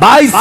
22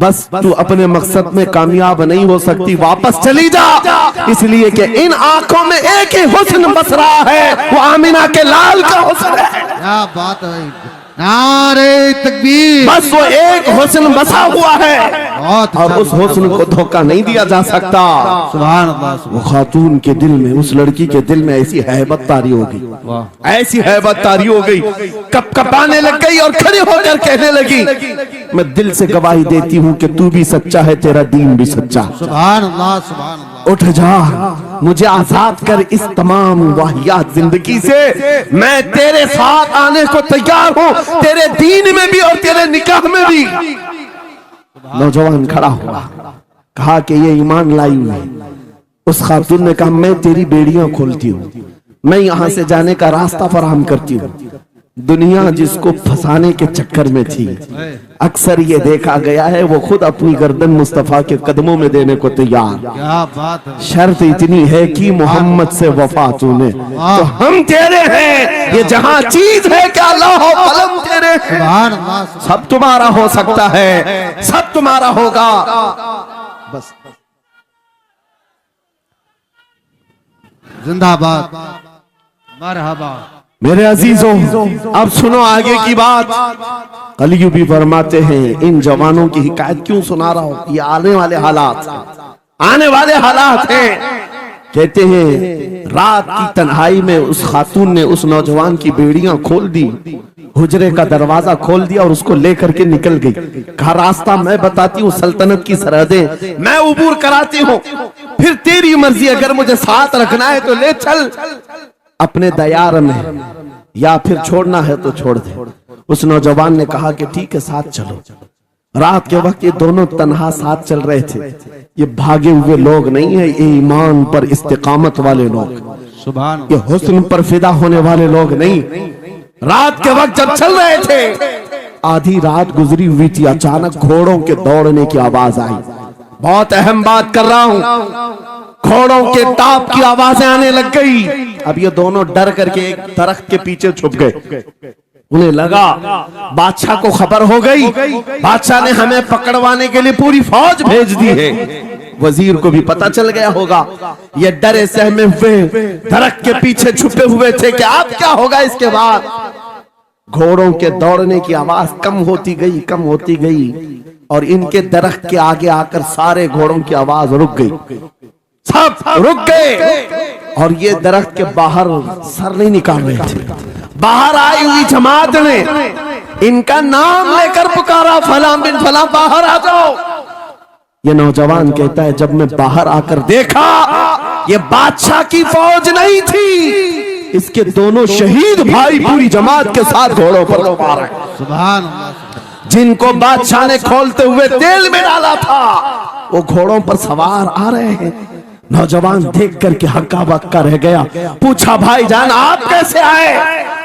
बस तू अपने मकसद में कामयाब नहीं हो सकती, वापस चली जा, इसलिए कि इन आंखों में एक ही हुस्न बस रहा है, वो आमिना के लाल का हुस्न है। क्या बात है भाई, नारे तकबीर। बस वो एक हुस्न बसा हुआ है बहुत और उस हुस्न को धोखा नहीं दिया जा सकता। सुभान अल्लाह। वो खातून के दिल में, उस लड़की के दिल में ऐसी हैबत तारी हो गई, वाह, ऐसी हैबत तारी हो गई, कपकपाने लग गई और खड़ी होकर कहने लगी, मैं दिल से गवाही देती हूँ कि तू भी सच्चा है, तेरा दीन भी सच्चा। सुभान अल्लाह, सुभान अल्लाह। उठ जा, मुझे आजाद कर इस तमाम वाहियात जिंदगी से, मैं तेरे साथ आने को तैयार हूँ, तेरे दीन में भी और तेरे निकाह में भी। नौजवान खड़ा हुआ, कहा कि ये ईमान लाई हुई है। उस खातून ने कहा, मैं तेरी बेड़ियां खोलती हूँ, मैं यहां से जाने का रास्ता फराहम करती हूँ। दुनिया जिसको फंसाने के चक्कर में थी, अक्सर ये देखा गया है वो खुद अपनी गर्दन मुस्तफा के कदमों में देने को तैयार। क्या बात है। शर्त इतनी है कि मोहम्मद से वफा तूने, तो हम तेरे हैं, ये जहां चीज है क्या अल्लाह हो कलम तेरे, सुभान अल्लाह। सब तुम्हारा हो सकता है, सब तुम्हारा होगा। बस जिंदाबाद, मरहबा। मेरे अजीजों, अब सुनो आगे की बात। कलियू भी फरमाते हैं, इन जवानों की हिकायत क्यों सुना रहा हूं, ये आने वाले हालात, आने वाले हालात हैं। कहते हैं रात की तन्हाई में उस खातून ने उस नौजवान की बेड़ियां खोल दी, हुजरे का दरवाजा खोल दिया और उसको लेकर के निकल गई। कहा रास्ता मैं बताती हूँ, सल्तनत की सरहदें मैं उबूर कराती हूँ, फिर तेरी मर्जी, अगर मुझे साथ रखना है तो ले चल अपने दयार में, या फिर छोड़ना है तो छोड़ दे। उस नौजवान ने कहा कि ठीक है साथ चलो। रात के वक्त ये दोनों तन्हा साथ चल रहे थे। ये भागे हुए लोग नहीं है, ये ईमान पर इस्तिकामत वाले लोग, सुभान ये हुस्न पर फिदा होने वाले लोग नहीं। रात के वक्त जब चल रहे थे, आधी रात गुजरी हुई थी, अचानक घोड़ों के दौड़ने की आवाज आई। बहुत अहम बात कर रहा हूं, घोड़ों के टाप की आवाजें आने लग गई। अब ये दोनों डर करके एक दरख्त के पीछे छुप गए। उन्हें लगा बादशाह को खबर हो गई, बादशाह ने हमें पकड़वाने के लिए पूरी फौज भेज दी है। वजीर को भी पता चल गया होगा। ये डरे सहमे हुए दरख्त के पीछे छुपे हुए थे कि अब क्या होगा इसके बाद। घोड़ों के दौड़ने की आवाज कम होती गई, कम होती गई, और इनके दरख्त के आगे आकर सारे घोड़ों की आवाज रुक गई, सब रुक गए। और ये दरख्त के बाहर सर नहीं निकाल रहे थे। बाहर आई हुई जमात ने इनका नाम लेकर पुकारा, फलां बिन फलां बाहर आ जाओ। ये नौजवान कहता है, जब मैं बाहर आकर देखा ये बादशाह की फौज नहीं थी, इसके दोनों शहीद भाई पूरी जमात के साथ घोड़ों पर सवार हैं। सुभान अल्लाह। जिनको बादशाह ने खोलते हुए तेल में डाला था, वो घोड़ों पर सवार आ रहे हैं। नौजवान देख करके हक्का बक्का रह गया। पूछा, भाईजान आप कैसे आए,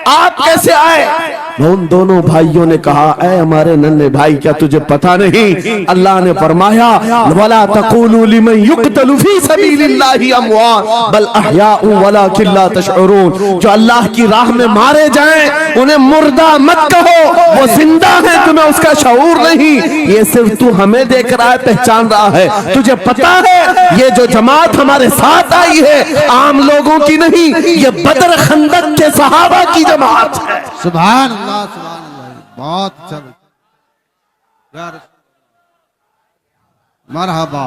आप कैसे आए? उन दोनों भाइयों ने कहा, ऐ हमारे नन्हे भाई, क्या तुझे पता नहीं अल्लाह ने फरमाया, वला तक़ूलू लिमन युक़तलु फी सबीलिल्लाहि अमवात बल अहयाउ वलाकिन ला तशऊरून। जो अल्लाह की राह में मारे जाएं उन्हें मुर्दा मत कहो, वो जिंदा है, तुम्हें उसका शऊर नहीं। ये सिर्फ तू हमें देख रहा है, पहचान रहा है। तुझे पता है ये जो जमात हमारे साथ आई है आम लोगों की नहीं, ये बदर खंदक के सहाबा की जमात है। सुभान अल्लाह, सुभान अल्लाह। बहुत अच्छा, मरहबा।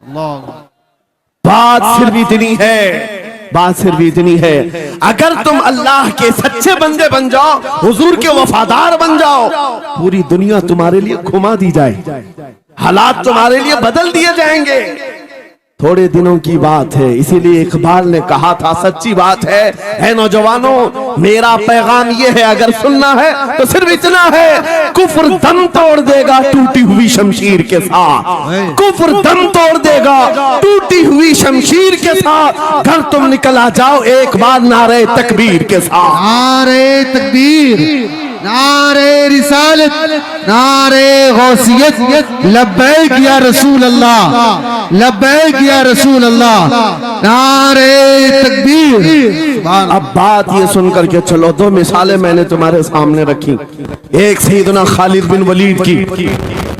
अल्लाह। बात सिर्फ इतनी है, बात सिर्फ इतनी है, अगर तुम अल्लाह के सच्चे बंदे बन जाओ, हुजूर के वफादार बन जाओ, पूरी दुनिया तुम्हारे लिए घुमा दी जाए, हालात तुम्हारे लिए बदल दिए जाएंगे। थोड़े दिनों की बात है, इसीलिए इकबाल ने कहा था, सच्ची बात है नौजवानों, मेरा पैगाम ये है, अगर सुनना है तो सिर्फ इतना है, कुफ्र दम तोड़ देगा टूटी हुई शमशीर के साथ, कुफ्र दम तोड़ देगा टूटी हुई शमशीर के साथ। घर तुम निकल आ जाओ एक बार नारे तकबीर के साथ। नारे तकबीर, नारे रिसालत, नारे गौसियत, लब्बैक या रसूल अल्लाह, लब्बैक या रसूल अल्लाह, नारे तकबीर। अब बात ये सुन करके चलो, दो मिसालें मैंने तुम्हारे सामने रखी, एक सैयदना खालिद बिन वलीद की,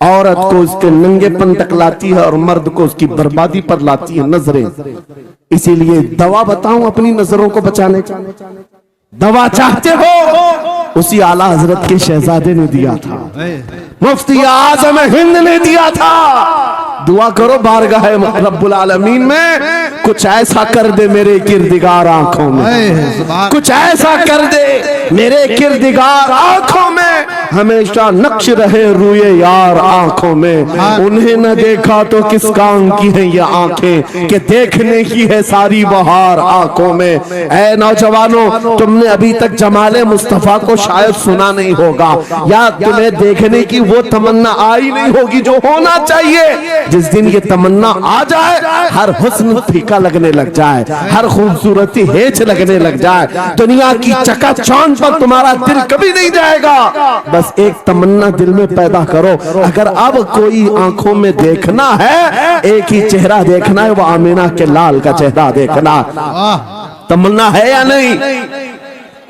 औरत को उसके नंगेपन तक लाती है और मर्द को उसकी बर्बादी पर लाती है नजरें। इसीलिए दवा बताऊं अपनी नजरों को बचाने की? दवा चाहते हो? उसी आला हजरत के शहजादे ने दिया था, मुफ्ती आजम हिंद ने दिया था। दुआ करो बारगाह रब्बुल आलमीन में कुछ ऐसा कर दे मेरे किरदिगार आंखों में, कुछ ऐसा कर दे मेरे किरदिगार आंखों में, हमेशा नक्श रहे रूए यार आंखों में। उन्हें न देखा तो किस काम की है ये आंखें कि देखने की है सारी बहार आंखों में। ऐ नौजवानों, तुमने अभी तक जमाले मुस्तफा को शायद सुना नहीं होगा, या तुम्हें देखने की वो तमन्ना आई नहीं होगी जो होना चाहिए। जिस दिन ये तमन्ना आ जाए, हर हुस्न फीका लगने लग जाए, हर खूबसूरती हेच लगने लग जाए, दुनिया की चकाचौंध पर तुम्हारा दिल कभी नहीं जाएगा। बस एक तमन्ना दिल में पैदा करो, अगर अब कोई आंखों में देखना है, एक ही चेहरा देखना है, वो आमीना के लाल का चेहरा देखना। तमन्ना है या नहीं?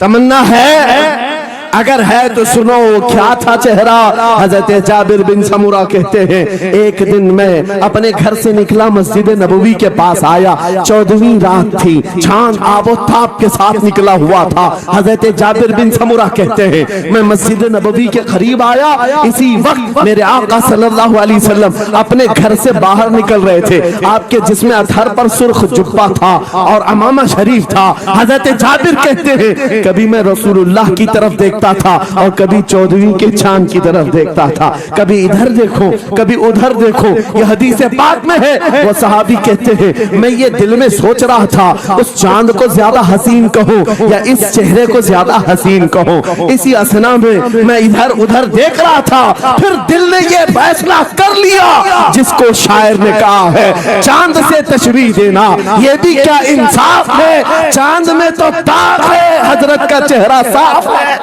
तमन्ना है? अगर है तो सुनो क्या था चेहरा। हजरत जाबिर बिन समूरा कहते हैं, एक दिन मैं अपने घर से निकला, मस्जिद नबवी के पास आया, 14वीं रात थी, चांद आबोताब के साथ निकला हुआ था। हजरत जाबिर बिन समूरा कहते हैं, मैं मस्जिद नबवी के करीब आया, इसी वक्त मेरे आका सल्लल्लाहु अलैहि वसल्लम अपने घर से बाहर निकल रहे थे। आपके जिस्म अतहर पर सुर्ख जुब्बा था और अमामा शरीफ था। हजरत जाबिर कहते हैं, कभी मैं रसूलुल्लाह की तरफ देखता था और कभी 14वीं के चांद की तरफ देखता था, कभी इधर देखो कभी उधर देखो। ये हदीस पाक में है। वो सहाबी कहते हैं, मैं ये दिल में सोच रहा था, उस चांद को ज्यादा हसीन कहो या इस चेहरे को ज्यादा हसीन कहो। इसी असना में मैं इधर उधर देख रहा था, फिर दिल ने ये फैसला कर लिया जिसको शायर ने कहा है, चांद से तशबीह देना ये भी क्या इंसाफ है, चांद में तो दाग है, हजरत का चेहरा साफ है।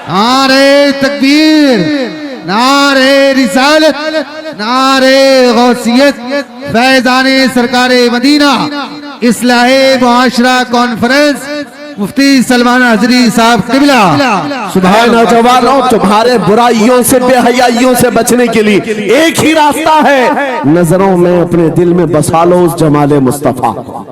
नारे तकबीर, नारे रिसालत, नारे गौसियत, फैज़ाने सरकारे मदीना, इस्लाहे मुआशरा कॉन्फ्रेंस, मुफ्ती सलमान हजरी साहब किबला। सुभान नौजवानों, तुम्हारे बुराइयों से बेहयाइयों से बचने के लिए एक ही रास्ता है, नजरों में अपने दिल में बसा लो उस जमाले मुस्तफा को।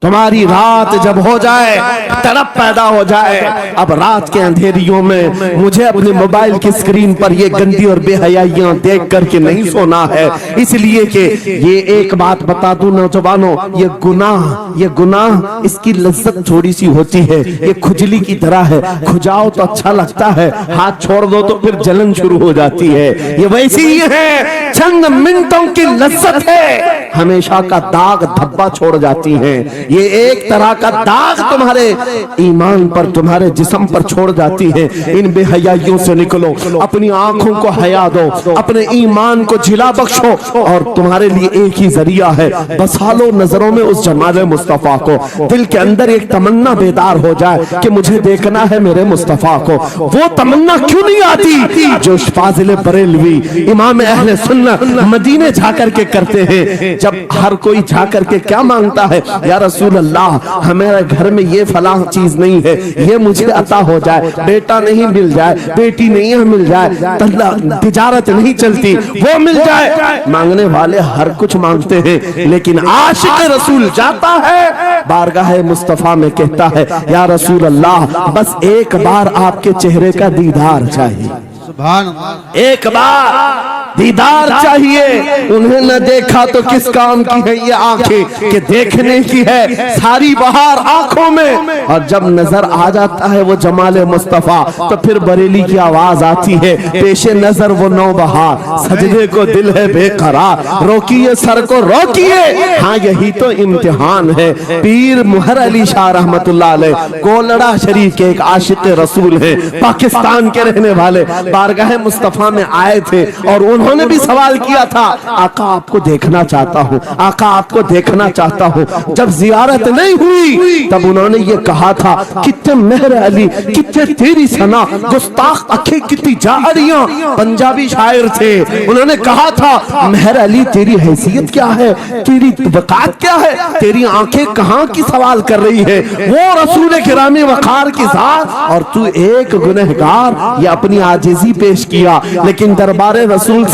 तुम्हारी रात जब हो जाए, तड़प पैदा हो जाए, अब रात के अंधेरियों में मुझे अपने मोबाइल की स्क्रीन पर ये गंदी और बेहयाइयां देख करके नहीं सोना है। इसलिए कि ये एक बात बता दूं नौजवानों, ये गुनाह इसकी लज्जत थोड़ी सी होती है, ये खुजली की तरह है, खुजाओ तो अच्छा लगता है, हाथ छोड़ दो तो फिर जलन शुरू हो जाती है। ये वैसी ही है, चंद मिनटों की लज्जत है, हमेशा का दाग धब्बा छोड़ जाती है। ये एक तरह का दाग तुम्हारे ईमान पर, तुम्हारे जिस्म पर छोड़ जाती है। इन बेहयाइयों से निकलो, अपनी आंखों को हया दो, अपने ईमान को जिला बख्शो, और तुम्हारे लिए एक ही जरिया है, बसा लो नजरों में उस जमाले मुस्तफा को। दिल के अंदर एक तमन्ना बेदार हो जाए कि मुझे देखना है मेरे मुस्तफा को। वो तमन्ना क्यों नहीं आती जो फाजिल बरेलवी इमाम अहले सुन्नत मदीने जाकर के करते हैं। जब हर कोई जाकर के क्या मांगता है, या रसूल अल्लाह हमारे घर में ये फलां चीज नहीं है, ये मुझे अता हो जाए, बेटा नहीं मिल जाए, बेटी नहीं मिल जाए, तिजारत नहीं चलती, वो मिल जाए। मांगने वाले हर कुछ मांगते हैं, लेकिन आशिक रसूल जाता है बारगाह मुस्तफा में, कहता है, या रसूल अल्लाह बस एक बार आपके चेहरे का दीदार चाहिए, एक बार दीदार चाहिए। उन्हें न देखा तो किस काम की है ये आंखें कि देखने की है सारी बहार आंखों में। और जब नजर आ जाता है वो जमाले मुस्तफा, तो फिर बरेली की आवाज आती है, पेशे नजर वो नौ बहार, सजदे को दिल है बेकरार, रोकिए सर को रोकिए, हाँ यही तो इम्तिहान है। पीर मुहर अली शाह रहमतुल्लाह अलैह कोलड़ा शरीफ के एक आशिक रसूल है, पाकिस्तान के रहने वाले, बारगाह मुस्तफा में आए थे और उन्होंने भी सवाल किया था, आका आपको देखना चाहता हूँ, आका आपको देखना चाहता हूँ। जब जियारत नहीं हुई तब उन्होंने ये कहा था, कितने मेहर अली, कितने तेरी सना, गुस्ताख अखे कितनी जारियां। पंजाबी शायर थे, उन्होंने कहा था, मेहर अली तेरी हैसियत क्या है, तेरी वकात क्या है, तेरी आंखें कहाँ की सवाल कर रही है, वो रसूल किरामी वकार की जात और तू एक गुनहगार। ये अपनी आजिज़ी पेश किया, लेकिन दरबारे रसूल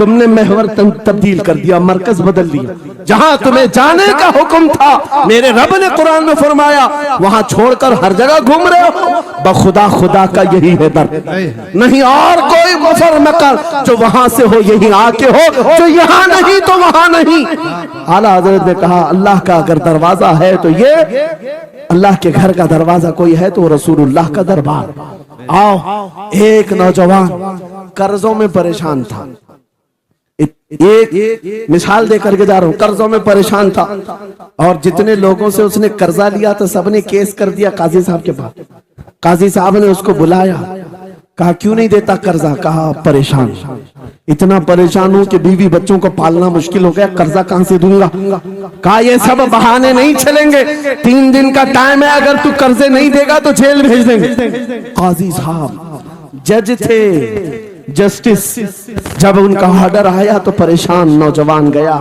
तुम ने महवर तब्दील कर दिया, मरकज बदल दिया। जहां तुम्हें जाने का हुक्म था मेरे रब ने कुरान में फरमाया, वहां छोड़कर हर जगह घूम रहे हो। बखुदा खुदा का यही है दर, नहीं और कोई मुफर मकर जो वहां से हो यही आके हो, जो यहाँ नहीं तो वहां नहीं। आला हजरत ने कहा अल्लाह का अगर दरवाजा है तो ये अल्लाह के घर का दरवाजा कोई है तो रसूलुल्लाह का दरबार। आओ, एक नौजवान कर्जों में परेशान था, एक मिसाल दे करके जा रहा हूं, कर्जों में परेशान था और जितने लोगों से उसने कर्जा लिया तो सबने केस कर दिया काजी साहब के पास। काजी साहब ने उसको बुलाया, कहा क्यों नहीं देता कर्जा? कहा परेशान, इतना परेशान हूं कि बीवी बच्चों को पालना मुश्किल हो गया, कर्जा कहां से दूंगा? कहा ये सब बहाने नहीं चलेंगे, 3 दिन का टाइम है, अगर तू कर्जे नहीं देगा तो जेल भेज देंगे। काजी साहब जज थे, जस्टिस, जब उनका ऑर्डर आया तो परेशान नौजवान गया,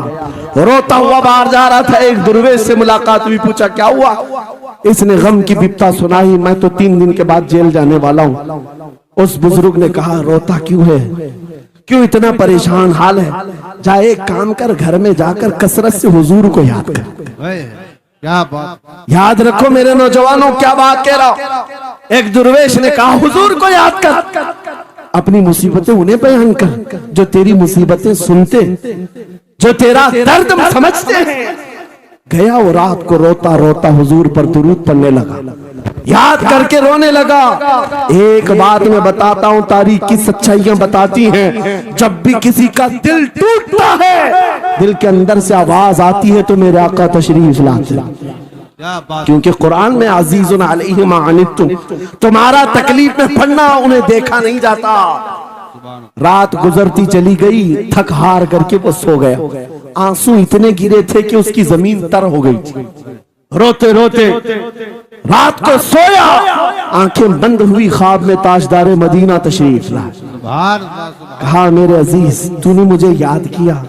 रोता हुआ बाहर जा रहा था। एक दुर्वेश से मुलाकात हुई, पूछा क्या हुआ? इसने गम की बिपता सुनाई, मैं तो 3 दिन के बाद जेल जाने वाला हूं। उस बुजुर्ग ने कहा रोता क्यों है, क्यों इतना परेशान हाल है? जा एक काम कर, घर में जाकर कसरत से हुजूर को याद कर। क्या बात, याद रखो मेरे नौजवानों, क्या बात कह रहा हूं। एक दुर्वेश ने कहा हुजूर को याद कर, अपनी मुसीबतें उन्हें बयान कर जो तेरी मुसीबतें सुनते, जो तेरा दर्द समझते हैं। गया वो रात को रोता रोता हुजूर पर दुरूद पढ़ने लगा, याद करके रोने लगा। एक बात मैं बताता हूं, तारीख की सच्चाइयां बताती हैं, जब भी किसी का दिल टूटता है, दिल के अंदर से आवाज आती है तो मेरे आका तशरीफ लाते हैं। क्योंकि कुरान में अजीजुन अलैहि मा अनित्तुम, तुम्हारा तकलीफ में पड़ना उन्हें देखा नहीं जाता। रात गुजरती चली गई, थक हार करके वो सो गया। आंसू इतने गिरे थे कि उसकी जमीन तर हो गई थी। रोते रोते रात को सोया, आंखें बंद हुई, ख्वाब में ताजदार मदीना तशरीफ लाया। कहा मेरे अजीज तूने मुझे याद किया,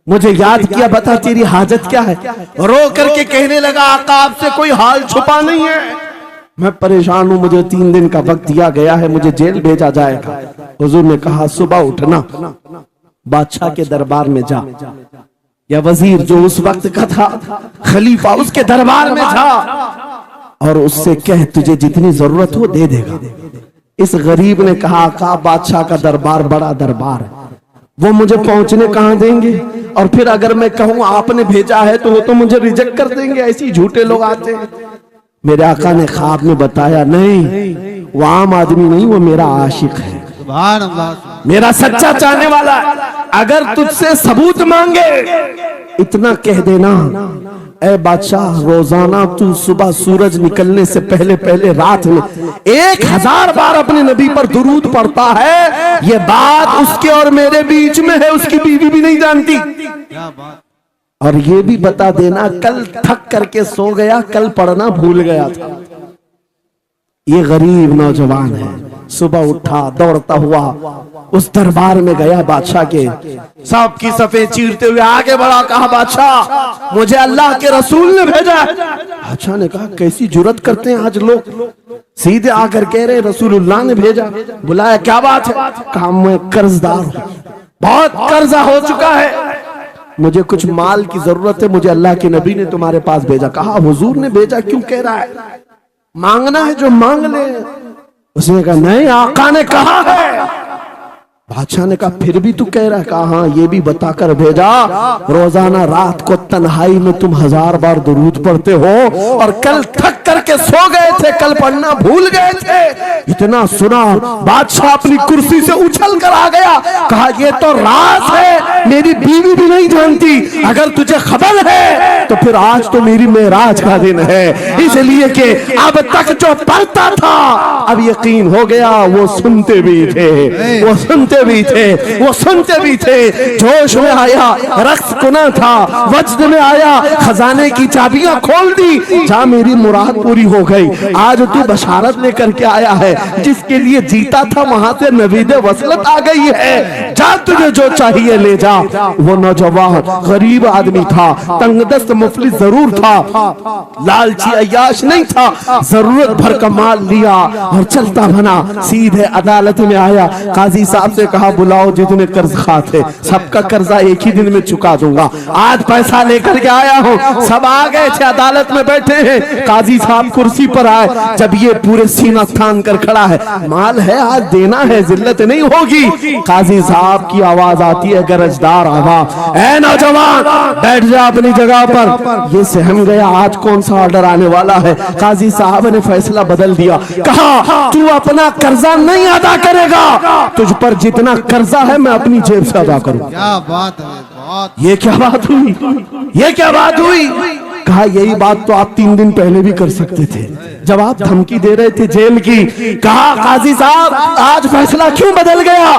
मुझे याद किया, बता तेरी हाजत क्या है? रो करके कहने लगा आका आपसे कोई हाल छुपा नहीं है, मैं परेशान हूं, मुझे 3 दिन का वक्त दिया गया है, मुझे जेल भेजा जाएगा। हुजूर ने कहा सुबह उठना, बादशाह के दरबार में जा, या वजीर जो उस वक्त का था खलीफा, उसके दरबार में जा और उससे कह तुझे जितनी जरूरत हो दे देगा। इस गरीब ने कहा आका बादशाह का दरबार बड़ा दरबार है, वो मुझे पहुंचने कहां देंगे, और फिर अगर मैं कहूं आपने भेजा है तो वो तो मुझे रिजेक्ट कर देंगे, ऐसे झूठे लोग आते हैं। मेरे आका ने ख्वाब में बताया नहीं, वो आम आदमी नहीं, वो मेरा आशिक है, मेरा सच्चा चाहने वाला है। अगर तुझसे सबूत मांगे इतना कह देना, ऐ बादशाह रोजाना तू सुबह सूरज निकलने से पहले पहले रात में 1000 बार अपने नबी पर दुरूद पढ़ता है, ये बात उसके और मेरे बीच में है, उसकी बीवी भी नहीं जानती। और ये भी बता देना कल थक करके सो गया, कल पढ़ना भूल गया था। ये गरीब नौजवान है, सुबह उठा दौड़ता हुआ उस दरबार में गया बादशाह के, सबकी सफे चीरते हुए आगे बढ़ा, कहा बादशाह मुझे अल्लाह के रसूल ने भेजा। बादशाह ने कहा कैसी जुर्रत करते हैं आज लोग, सीधे आकर कह रहे रसूलुल्लाह ने भेजा। बुलाया क्या बात है? कहा मैं कर्जदार हूं, बहुत कर्जा हो चुका है, मुझे कुछ माल की जरूरत है, मुझे अल्लाह के नबी ने तुम्हारे पास भेजा। कहा हुजूर ने भेजा, क्यों कह रहा है? मांगना है जो मांग ले। उसने कहा नहीं आका ने कहा है। बादशाह ने कहा फिर भी तू कह रहा है? कहा हाँ ये भी बताकर भेजा, रोजाना रात को तन्हाई में तुम 1000 बार दुरूद पढ़ते हो, और कल थक करके सो गए थे, कल पढ़ना भूल गए थे। इतना सुना बादशाह अपनी कुर्सी से उछल कर आ गया, कहा ये तो राज है, मेरी बीवी भी नहीं जानती, अगर तुझे खबर है तो फिर आज तो मेरी मेराज का दिन है, इसलिए कि अब तक जो पढ़ता था अब यकीन हो गया वो सुनते भी थे, वो सुनते भी थे, वो सुनते भी थे। जोश में आया, रक्स कुना था, वज्द में आया, खजाने की चाबियां खोल दी, जा मेरी मुराद मुराद पूरी हो गई। आज तू बशारत लेकर के आया है, जिसके लिए जीता था वहां से नवीद वसलत आ गई है। जा तुझे जो चाहिए ले जा। वो नौजवान गरीब आदमी था, तंगदस्त मुफलिस जरूर था, लालची अय्याश नहीं था, जरूरत भर का माल लिया और चलता बना। सीधे अदालत में आया, काजी साहब से कहा बुलाओ जितने कर्ज खा थे, सबका कर्जा एक ही दिन में चुका दूंगा। आज पैसा लेकर के आया हूँ। सब आ गए थे, अदालत में बैठे हैं। काजी साहब कुर्सी पर आए, जब ये पूरे सीना थान कर खड़ा है, माल है आज देना है, जिल्लत नहीं होगी। काजी साहब की आवाज आती है, गरजदार आवाज, ऐ नौजवान बैठ जा अपनी जगह पर। ये सहम गया, आज कौन सा ऑर्डर आने वाला है। काजी साहब ने फैसला बदल दिया, कहा तू अपना कर्जा नहीं अदा करेगा, तुझ पर जितना कर्जा है मैं अपनी जेब से अदा करूं। क्या बात है, बहुत। ये क्या बात हुई, ये क्या बात हुई। कहा यही बात तो आप 3 दिन पहले भी कर सकते थे, जब आप धमकी दे रहे थे जेल की। कहा काजी साहब आज फैसला क्यों बदल गया।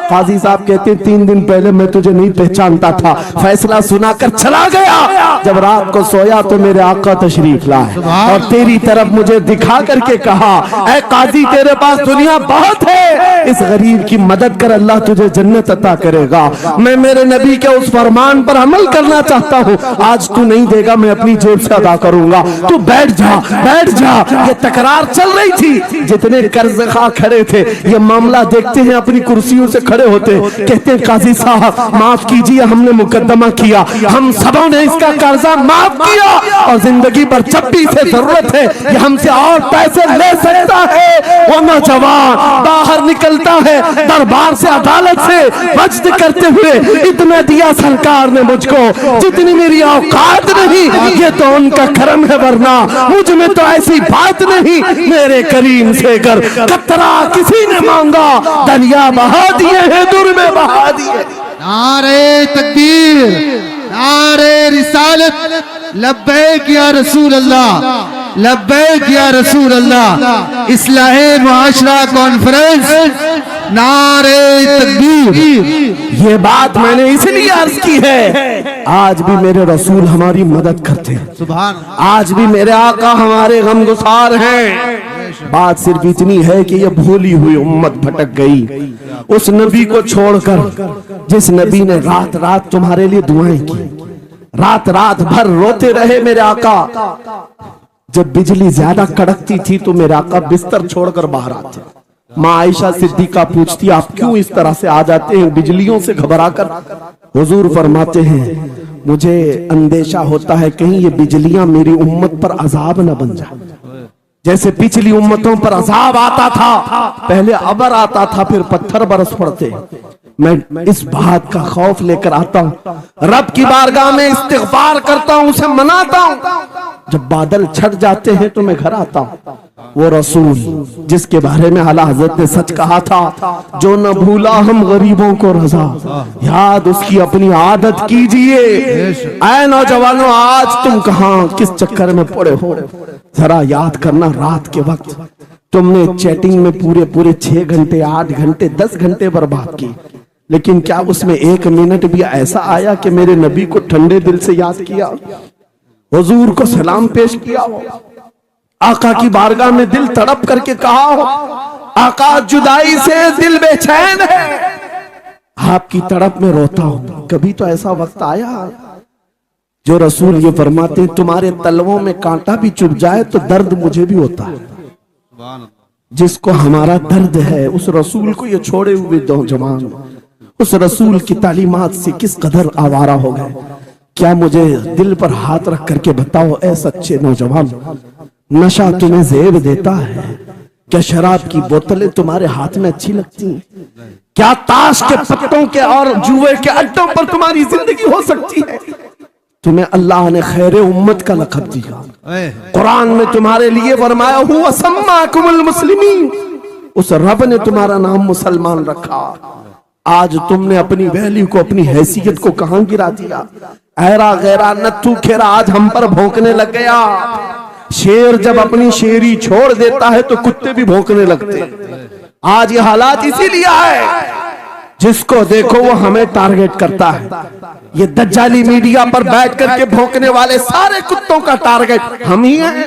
काजी साहब कहते 3 दिन पहले मैं तुझे नहीं पहचानता था, फैसला सुनाकर चला गया। जब रात को सोया तो मेरे आका तशरीफ लाए और तेरी तरफ मुझे दिखा करके कहा, ऐ काजी तेरे पास दुनिया बहुत है, इस गरीब की मदद कर, अल्लाह तुझे जन्नत अता करेगा। मैं मेरे नबी के उस फरमान पर अमल करना चाहता हूँ, आज तू नहीं देगा मैं अपनी जेब से अदा करूंगा, तू बैठ जा बैठ जा। ये तकरार चल रही थी, जितने कर्ज खा खड़े थे ये मामला देखते हैं अपनी कुर्सियों से खड़े होते, कहते हैं काजी साहब माफ कीजिए, हमने मुकदमा किया, हम सबों ने इसका कर्जा माफ किया और जिंदगी भर जब भी इसे जरूरत है ये हमसे और पैसे ले सकता है। वो नौजवान बाहर निकलता है दरबार से, अदालत से वज्द करते हुए, इतना दिया सरकार ने मुझको जितनी मेरी औकात नहीं, ये तो उनका करम है, वरना मुझ में तो ऐसी बात नहीं। मेरे करीम से कर कतरा किसी ने मांगा, दरिया बहा दिए हैं, दुर में बहा दिए। नारे तकबीर, नारे रिसालत, लब्बैक या रसूल अल्लाह, लब्बैक या रसूल अल्लाह। इस्लाहे मुआशरा कॉन्फ्रेंस, नारे तकबीर। ये बात मैंने इसलिए अर्ज की है, आज भी मेरे रसूल हमारी मदद करते हैं, सुभान, आज भी मेरे आका हमारे गमगुसार हैं। बात सिर्फ इतनी है कि ये भूली हुई उम्मत भटक गई उस नबी को छोड़कर, जिस नबी ने रात रात तुम्हारे लिए दुआएं की, रात रात भर रोते रहे मेरे आका। जब बिजली ज्यादा कड़कती थी तो मेरे आका बिस्तर छोड़कर बाहर आते। माँ आयशा सिद्दीका पूछती आप क्यों इस तरह से आ जाते हैं बिजलियों से घबराकर। हुजूर फरमाते हैं मुझे अंदेशा होता है कहीं ये बिजलियां मेरी उम्मत पर अजाब न बन जाए, जैसे पिछली उम्मतों पर अजाब आता था, पहले अबर आता था फिर पत्थर बरस पड़ते। मैं इस बात का खौफ लेकर आता हूँ, रब की बारगाह में इस्तिग़फार करता हूँ, उसे मनाता हूँ। जब बादल छट जाते हैं तो मैं घर आता हूँ। वो रसूल जिसके बारे में आला हज़रत ने सच कहा था, जो न भूला हम गरीबों को रजा, याद उसकी अपनी आदत कीजिए। ऐ नौजवानों आज तुम कहां किस चक्कर में पड़े हो, जरा याद करना। रात के वक्त तुमने चैटिंग में पूरे पूरे 6 घंटे 8 घंटे 10 घंटे बर्बाद किए, लेकिन क्या उसमें 1 मिनट भी ऐसा आया कि मेरे नबी को ठंडे दिल से याद किया, हुजूर को सलाम पेश किया हो, आका की बारगाह में दिल तड़प करके कहा हो, आका जुदाई से दिल बेचैन है, आपकी तड़प में रोता हूं। कभी तो ऐसा वक्त आया जो रसूल ये फरमाते हैं तुम्हारे तलवों में कांटा भी चुभ जाए तो दर्द मुझे भी होता है। जिसको हमारा दर्द है उस रसूल को ये छोड़े हुए नौजवान उस रसूल की तालीमात से किस कदर आवारा हो गए। क्या मुझे दिल पर हाथ रख करके बताओ ऐ सच्चे नौजवान, नशा तुम्हें ज़ेब देता है? क्या शराब की बोतलें तुम्हारे हाथ में अच्छी लगती हैं? क्या ताश के पत्तों के और जुए के अड्डों पर तुम्हारी जिंदगी हो सकती है? तुम्हें अल्लाह ने खैर उम्मत का लक़ब दिया, कुरान में तुम्हारे लिए फरमाया हुआ सम्माकुमुल मुस्लिमीन, उस रब ने तुम्हारा नाम मुसलमान रखा। आज तुमने अपनी वैल्यू को, अपनी हैसियत को कहां गिरा दिया? ऐरा गैरा नत्थू खेरा आज हम पर भौंकने लग गया। शेर जब अपनी शेरी छोड़ देता है तो कुत्ते भी भौंकने लगते हैं। आज ये हालात इसीलिए है, जिसको देखो वो हमें टारगेट करता है। ये दज्जाली मीडिया पर बैठ करके भौंकने वाले सारे कुत्तों का टारगेट हम ही हैं।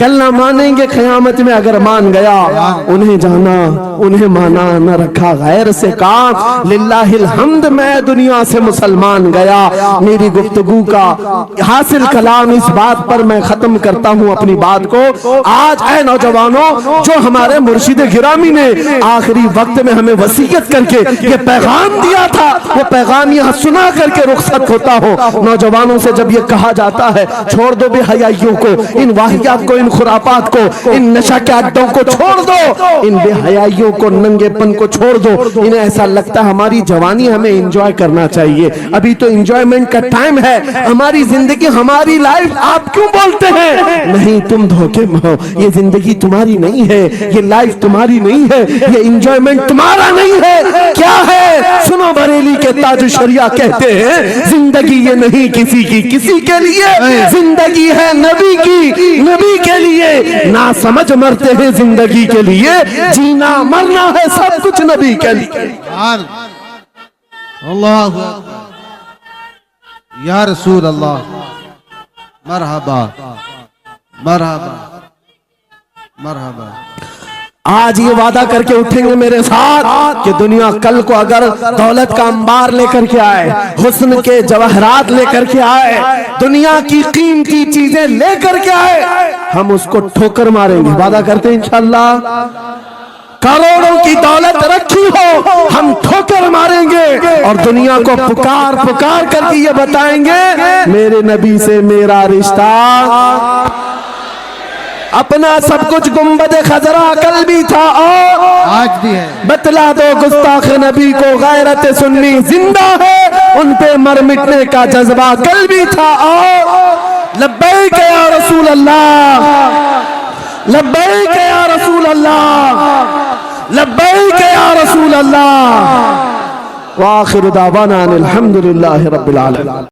कल ना मानेंगे क़यामत में, अगर मान गया उन्हें जाना उन्हें माना, न रखा गैर से काम। लिल्लाहिल हम्द, मैं दुनिया से मुसलमान गया। मेरी गुफ्तगू का हासिल कलाम इस बात पर मैं खत्म करता हूँ अपनी बात को। आज ऐ नौजवानों, जो हमारे मुर्शिद गिरामी ने आखिरी वक्त में हमें वसीयत करके ये पैगाम दिया था, वो पैगाम यहाँ सुना करके रुखसत होता हो। नौजवानों से जब ये कहा जाता है छोड़ दो बेहयाइयों को, इन वाहियात को, इन खुरापात को, इन नशा के अड्डों को छोड़ दो, इन बेहयाइयों को, नंगेपन को छोड़ दो। इन्हें ऐसा लगता है हमारी जवानी हमें एंजॉय करना चाहिए, अभी तो एंजॉयमेंट का टाइम है, हमारी जिंदगी हमारी लाइफ आप क्यों बोलते हैं? नहीं, तुम धोखे में हो, ये जिंदगी तुम्हारी नहीं है, ये लाइफ तुम्हारी नहीं है, ये एंजॉयमेंट तुम्हारा नहीं है। क्या है? सुनो, बरेली के ताज शरिया कहते हैं जिंदगी ये नहीं किसी की किसी के लिए, जिंदगी है नबी की नबी के लिए। ना समझ मरते हैं जिंदगी के लिए, जीना मरना है सब कुछ नबी के लिए। अल्लाह या रसूल अल्लाह, मरहबा मरहबा मरहबा। आज ये वादा करके उठेंगे मेरे साथ कि दुनिया कल को अगर दौलत का अंबार लेकर के आए, हुस्न के जवाहरात लेकर के आए, दुनिया की कीमती चीजें लेकर के आए, हम उसको ठोकर मारेंगे। वादा करते हैं इंशाअल्लाह। करोड़ों की दौलत रखी हो, हम ठोकर मारेंगे और दुनिया को पुकार पुकार करके ये बताएंगे मेरे नबी से मेरा रिश्ता। अपना सब कुछ गुंबद खजरा कल भी था और आज भी है। बतला दो गुस्ताख नबी को गैरत सुन्नी जिंदा है, उन पे मर मिटने का जज्बा कल भी था और लब्बैक या रसूल अल्लाह, लब्बैक या रसूल अल्लाह, लब्बैक या रसूल अल्लाह। व आखिर दावाना अनिल हम्दुलिल्लाहि रब्बिल आलमीन।